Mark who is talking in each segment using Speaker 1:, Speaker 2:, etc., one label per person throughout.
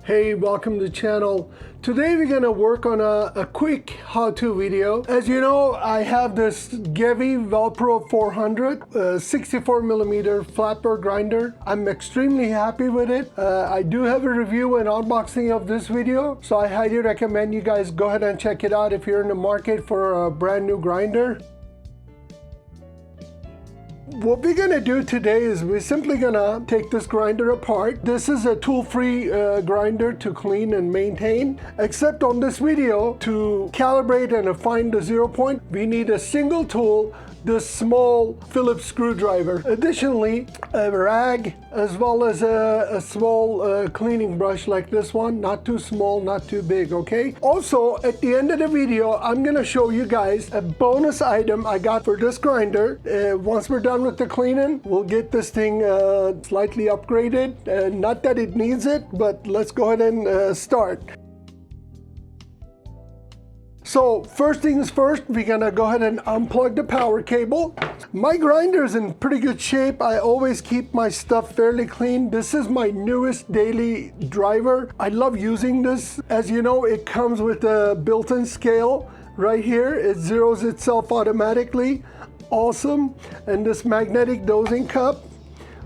Speaker 1: Hey, welcome to the channel. Today we're going to work on a quick how-to video. As you know, I have this Gevi Velpro 400 64 millimeter flat burr grinder. I'm extremely happy with it. I do have a review and unboxing of this video, so I highly recommend you guys go ahead and check it out if you're in the market for a brand new grinder. What we're gonna do today is we're simply gonna take this grinder apart. This is a tool-free grinder to clean and maintain, except on this video, to calibrate and find the 0 point, we need a single tool, this small Phillips screwdriver. Additionally, a rag, as well as a small cleaning brush like this one, not too small, not too big, okay? Also, at the end of the video, I'm gonna show you guys a bonus item I got for this grinder. Once we're done with the cleaning, we'll get this thing slightly upgraded. Not that it needs it, but let's go ahead and start. So first things first, we're gonna go ahead and unplug the power cable. My grinder is in pretty good shape. I always keep my stuff fairly clean. This is my newest daily driver. I love using this. As you know, it comes with a built-in scale right here. It zeroes itself automatically. Awesome. And this magnetic dosing cup,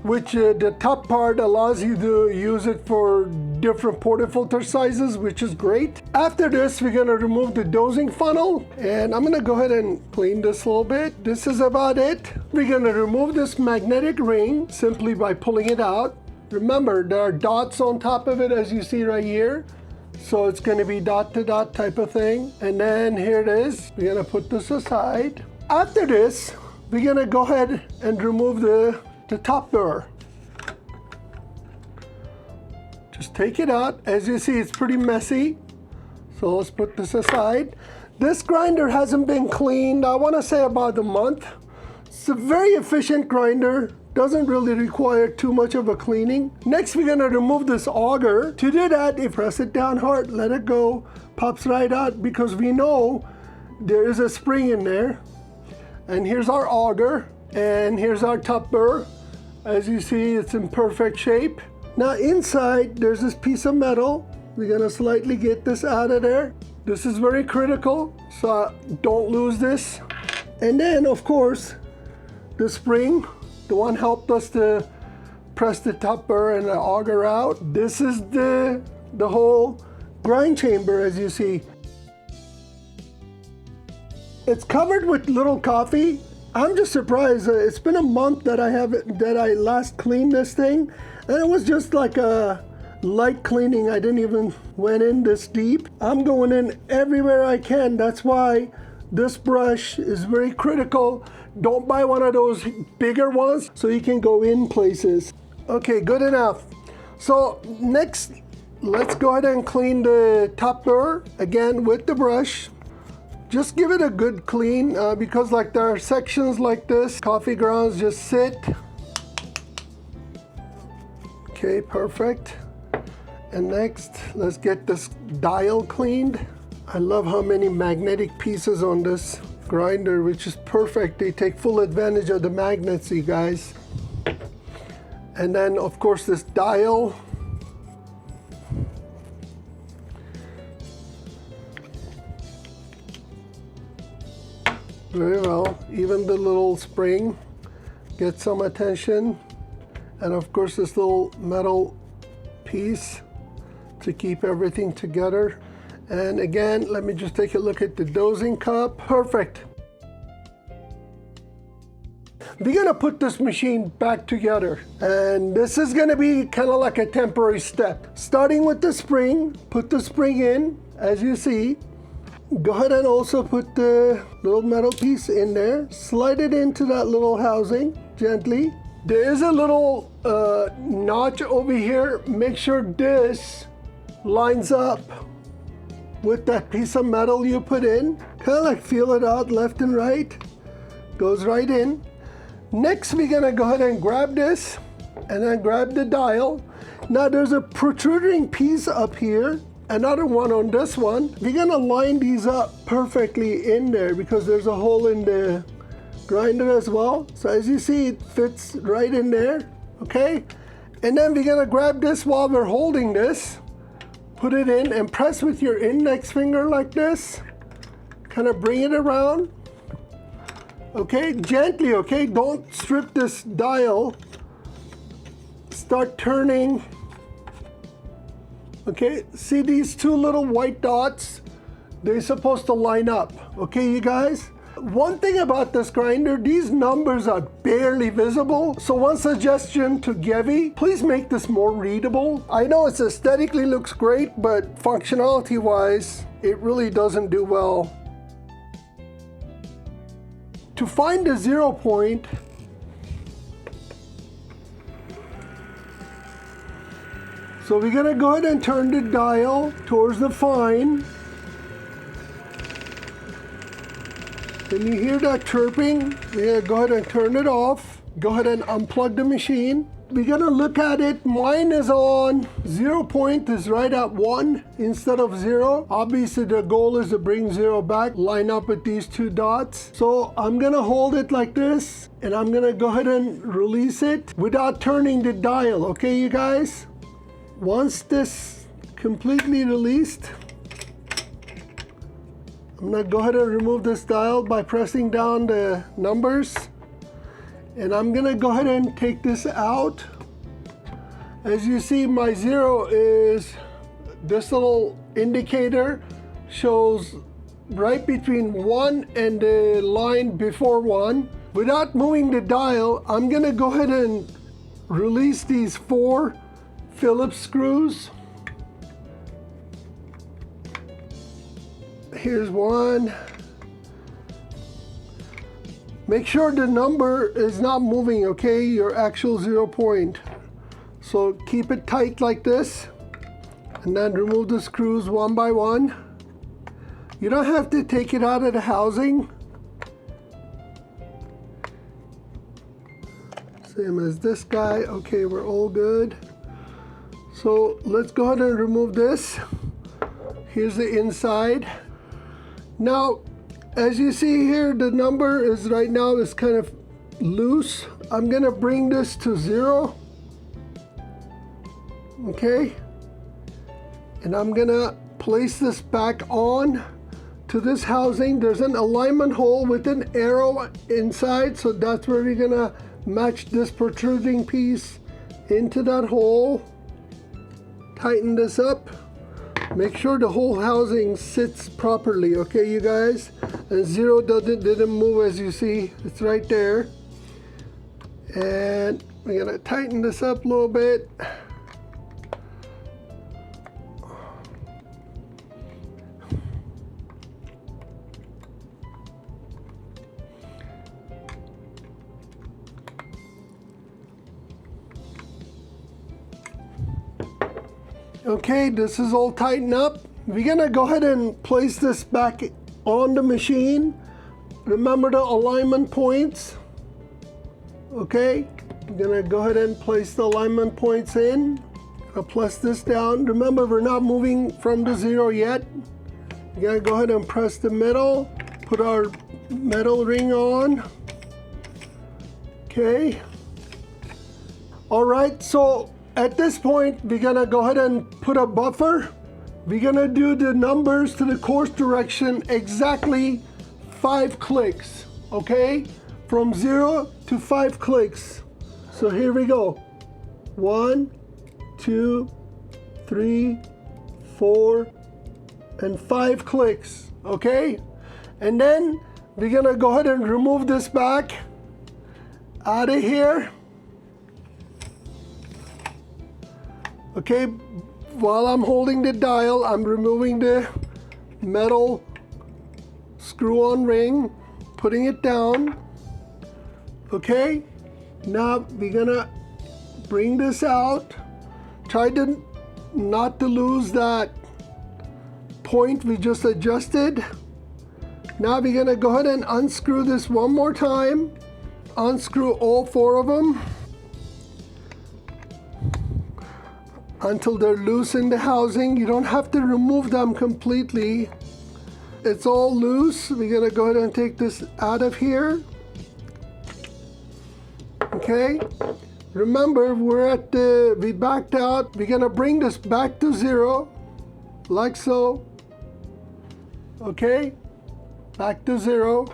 Speaker 1: which the top part allows you to use it for different portafilter sizes, which is great. After this, we're gonna remove the dosing funnel, and I'm gonna go ahead and clean this a little bit. This is about it. We're gonna remove this magnetic ring simply by pulling it out. Remember, there are dots on top of it, as you see right here. So it's gonna be dot to dot type of thing. And then here it is. We're gonna put this aside. After this, we're gonna go ahead and remove the top burr. Just take it out. As you see, it's pretty messy. So let's put this aside. This grinder hasn't been cleaned, I want to say about a month. It's a very efficient grinder. Doesn't really require too much of a cleaning. Next, we're gonna remove this auger. To do that, you press it down hard, let it go, pops right out, because we know there is a spring in there. And here's our auger, and here's our top burr. As you see, it's in perfect shape. Now inside, there's this piece of metal. We're gonna slightly get this out of there. This is very critical, so don't lose this. And then, of course, the spring, the one helped us to press the top burr and the auger out. This is the whole grind chamber, as you see. It's covered with little coffee. I'm just surprised. It's been a month that I last cleaned this thing, and it was just like a light cleaning. I didn't even went in this deep. I'm going in everywhere I can. That's why this brush is very critical. Don't buy one of those bigger ones so you can go in places. Okay, good enough. So next, let's go ahead and clean the top burr again with the brush. Just give it a good clean because like there are sections like this, coffee grounds just sit. Okay, perfect. And next, let's get this dial cleaned. I love how many magnetic pieces on this grinder, which is perfect. They take full advantage of the magnets, you guys. And then of course this dial. Very well. Even the little spring gets some attention. And of course this little metal piece to keep everything together. And again, let me just take a look at the dosing cup. Perfect. We're gonna put this machine back together. And this is gonna be kind of like a temporary step. Starting with the spring, put the spring in, as you see. Go ahead and also put the little metal piece in there. Slide it into that little housing gently. There is a little notch over here. Make sure this lines up with that piece of metal you put in. Kind of like feel it out left and right. Goes right in. Next, we're gonna go ahead and grab this and then grab the dial. Now there's a protruding piece up here. Another one on this one. We're gonna line these up perfectly in there because there's a hole in the grinder as well. So as you see, it fits right in there, okay? And then we're gonna grab this while we're holding this. Put it in and press with your index finger like this. Kind of bring it around. Okay, gently, okay? Don't strip this dial. Start turning. Okay, see these two little white dots? They're supposed to line up. Okay, you guys? One thing about this grinder, these numbers are barely visible. So one suggestion to Gevi, please make this more readable. I know it's aesthetically looks great, but functionality wise, it really doesn't do well. To find the 0 point, so we're gonna go ahead and turn the dial towards the fine. When you hear that chirping, we're gonna go ahead and turn it off. Go ahead and unplug the machine. We're gonna look at it. Mine is on 0 point is right at 1 instead of 0. Obviously the goal is to bring 0 back, line up with these two dots. So I'm gonna hold it like this and I'm gonna go ahead and release it without turning the dial, okay you guys? Once this completely released, I'm gonna go ahead and remove this dial by pressing down the numbers. And I'm gonna go ahead and take this out. As you see, my 0 is, this little indicator shows right between 1 and the line before 1. Without moving the dial, I'm gonna go ahead and release these 4 Phillips screws. Here's one. Make sure the number is not moving, okay? Your actual 0 point. So keep it tight like this and then remove the screws one by one. You don't have to take it out of the housing. Same as this guy. Okay, we're all good. So let's go ahead and remove this. Here's the inside. Now, as you see here, the number is right now is kind of loose. I'm gonna bring this to 0. Okay. And I'm gonna place this back on to this housing. There's an alignment hole with an arrow inside, so that's where we're gonna match this protruding piece into that hole. Tighten this up. Make sure the whole housing sits properly, okay, you guys? And 0 didn't move, as you see. It's right there. And we're gonna tighten this up a little bit. Okay, this is all tightened up. We're gonna go ahead and place this back on the machine. Remember the alignment points. Okay, I'm gonna go ahead and place the alignment points in. I'll press this down. Remember, we're not moving from the 0 yet. We're gonna go ahead and press the middle, put our metal ring on. Okay. All right, so at this point, we're gonna go ahead and put a buffer. We're gonna do the numbers to the course direction exactly 5 clicks, okay? From 0 to 5 clicks. So here we go. 1, 2, 3, 4, and 5 clicks, okay? And then we're gonna go ahead and remove this back out of here. Okay, while I'm holding the dial, I'm removing the metal screw-on ring, putting it down. Okay, now we're gonna bring this out. Try to not to lose that point we just adjusted. Now we're gonna go ahead and unscrew this one more time. Unscrew all 4 of them until they're loose in the housing. You don't have to remove them completely. It's all loose. We're gonna go ahead and take this out of here. Okay, remember we backed out. We're gonna bring this back to 0. like so. Okay, back to 0.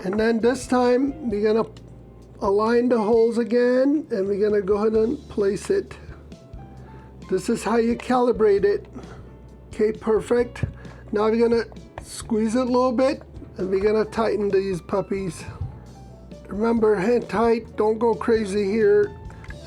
Speaker 1: And then this time we're gonna align the holes again, and we're gonna go ahead and place it. This is how you calibrate it. Okay, perfect. Now we're gonna squeeze it a little bit, and we're gonna tighten these puppies. Remember, hand tight, don't go crazy here,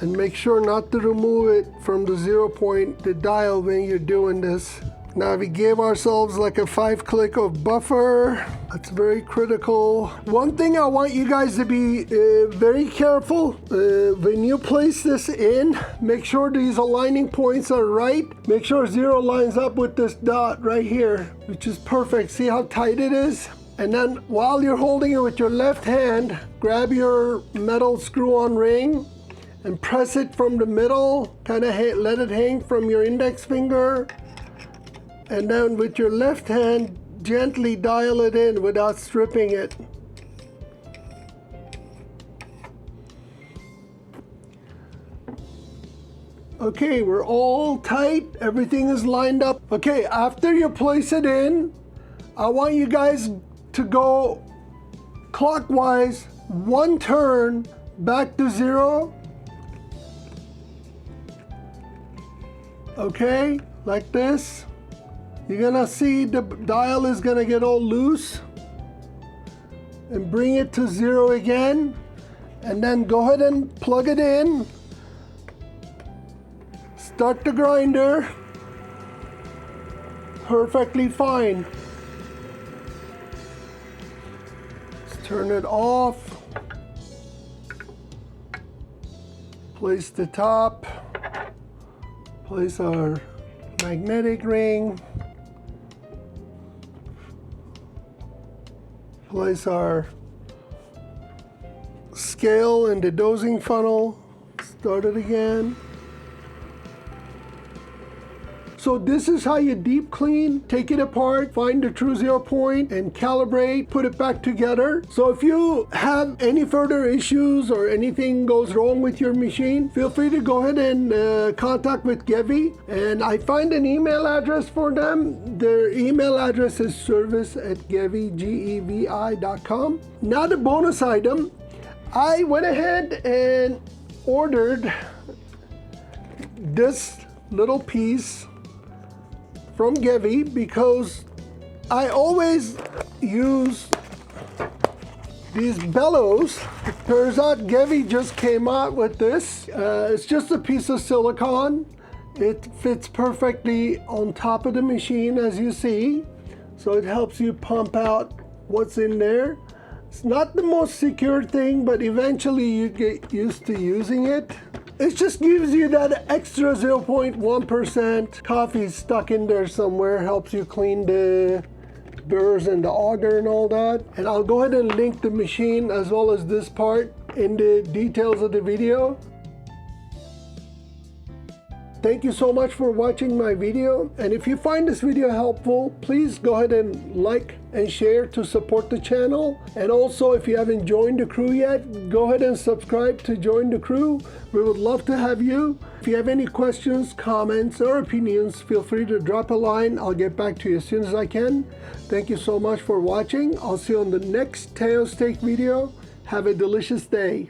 Speaker 1: and make sure not to remove it from the 0 point, the dial, when you're doing this. Now we gave ourselves like a 5 click of buffer. That's very critical. One thing I want you guys to be very careful when you place this in, make sure these aligning points are right. Make sure 0 lines up with this dot right here, which is perfect. See how tight it is? And then while you're holding it with your left hand, grab your metal screw-on ring and press it from the middle, kind of let it hang from your index finger. And then with your left hand, gently dial it in without stripping it. Okay, we're all tight. Everything is lined up. Okay, after you place it in, I want you guys to go clockwise 1 turn back to 0. Okay, like this. You're gonna see the dial is gonna get all loose, and bring it to 0 again, and then go ahead and plug it in. Start the grinder. Perfectly fine. Let's turn it off. Place the top. Place our magnetic ring. Place our scale in the dosing funnel. Start it again. So this is how you deep clean, take it apart, find the true 0 point, and calibrate, put it back together. So if you have any further issues or anything goes wrong with your machine, feel free to go ahead and contact with Gevi. And I find an email address for them. Their email address is service@gevi.com. Now the bonus item, I went ahead and ordered this little piece from Gevi because I always use these bellows. Turns out Gevi just came out with this. It's just a piece of silicone. It fits perfectly on top of the machine, as you see. So it helps you pump out what's in there. It's not the most secure thing, but eventually you get used to using it. It just gives you that extra 0.1% coffee stuck in there somewhere, helps you clean the burrs and the auger and all that. And I'll go ahead and link the machine as well as this part in the details of the video. Thank you so much for watching my video, and if you find this video helpful, please go ahead and like and share to support the channel. And also, if you haven't joined the crew yet, go ahead and subscribe to join the crew. We would love to have you. If you have any questions, comments, or opinions, feel free to drop a line. I'll get back to you as soon as I can. Thank you so much for watching. I'll see you on the next Teo Steak video. Have a delicious day.